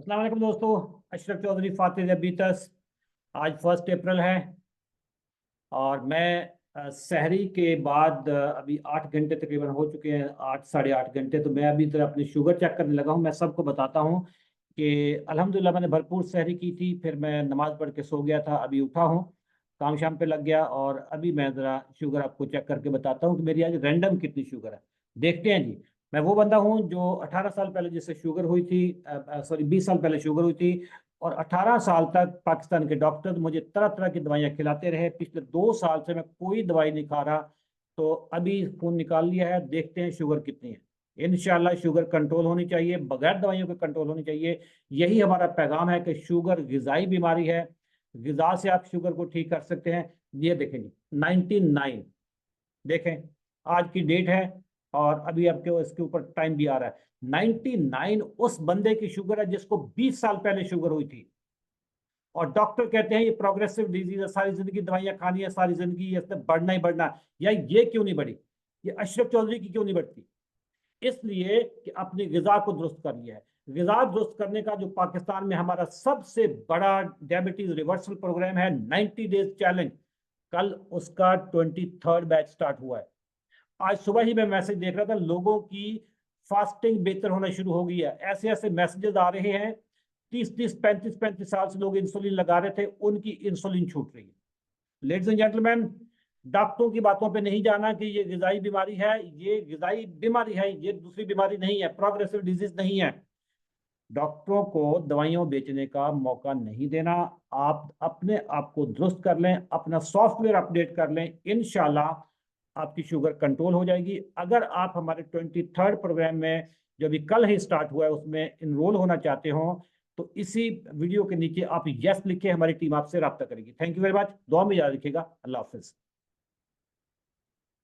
अस्सलाम वालेकुम दोस्तों। अशरफ चौधरी फातिह दियाबितस। आज 1 अप्रैल है और मैं सहरी के बाद अभी 8 घंटे तकरीबन हो चुके हैं, 8 साढ़े 8 घंटे। तो मैं अभी तरह अपनी शुगर चेक करने लगा हूँ। मैं सबको बताता हूँ कि अल्हम्दुलिल्लाह मैंने भरपूर सहरी की थी, फिर मैं नमाज पढ़ के सो गया था, अभी उठा हूँ, काम शाम पे लग गया और अभी मैं ज़रा शुगर आपको चेक करके बताता हूँ कि मेरी आज रैंडम कितनी शुगर है। देखते हैं जी। मैं वो बंदा हूँ जो 18 साल पहले जिससे शुगर हुई थी, सॉरी 20 साल पहले शुगर हुई थी, और 18 साल तक पाकिस्तान के डॉक्टर मुझे तरह तरह की दवाइयाँ खिलाते रहे। पिछले 2 साल से मैं कोई दवाई नहीं खा रहा। तो अभी खून निकाल लिया है, देखते हैं शुगर कितनी है। इंशाल्लाह शुगर कंट्रोल होनी चाहिए, बगैर दवाइयों के कंट्रोल होनी चाहिए। यही हमारा पैगाम है कि शुगर गिजाई बीमारी है, गिजा से आप शुगर को ठीक कर सकते हैं। ये देखें जी, 99 देखें, आज की डेट है और अभी आपके इसके ऊपर टाइम भी आ रहा है। 99 उस बंदे की शुगर है जिसको 20 साल पहले शुगर हुई थी, और डॉक्टर कहते हैं ये प्रोग्रेसिव डिजीज है, सारी जिंदगी दवाइयां खानी है, सारी जिंदगी इसने बढ़ना ही बढ़ना है। या ये क्यों नहीं बढ़ी, ये अशरफ चौधरी की क्यों नहीं बढ़ती? इसलिए कि अपनी गिजा को दुरुस्त कर लिया है। गिजा दुरुस्त करने का जो पाकिस्तान में हमारा सबसे बड़ा डायबिटीज रिवर्सल प्रोग्राम है, 90 डेज चैलेंज, कल उसका 23rd बैच स्टार्ट हुआ है। आज सुबह ही मैं मैसेज देख रहा था, लोगों की फास्टिंग बेहतर होना शुरू हो गई है। ऐसे ऐसे मैसेजेस आ रहे हैं, 30-30 35-35 साल से लोग इंसुलिन लगा रहे थे, उनकी इंसुलिन छूट रही है। लेडीज एंड जेंटलमैन, डॉक्टरों की बातों पे नहीं जाना कि ये गिजाई बीमारी है। ये गिजाई बीमारी है, ये दूसरी बीमारी नहीं है, प्रोग्रेसिव डिजीज नहीं है। डॉक्टरों को दवाइयों बेचने का मौका नहीं देना। आप अपने आप को दुरुस्त कर लें, अपना सॉफ्टवेयर अपडेट कर लें, इंशाल्लाह आपकी शुगर कंट्रोल हो जाएगी। अगर आप हमारे 23rd प्रोग्राम में जो अभी कल ही स्टार्ट हुआ है उसमें इनरोल होना चाहते हो, तो इसी वीडियो के नीचे आप यस लिखे, हमारी टीम आपसे रब्ता करेगी। Thank you very much. दुआ में याद रखिएगा। अल्लाह हाफिज।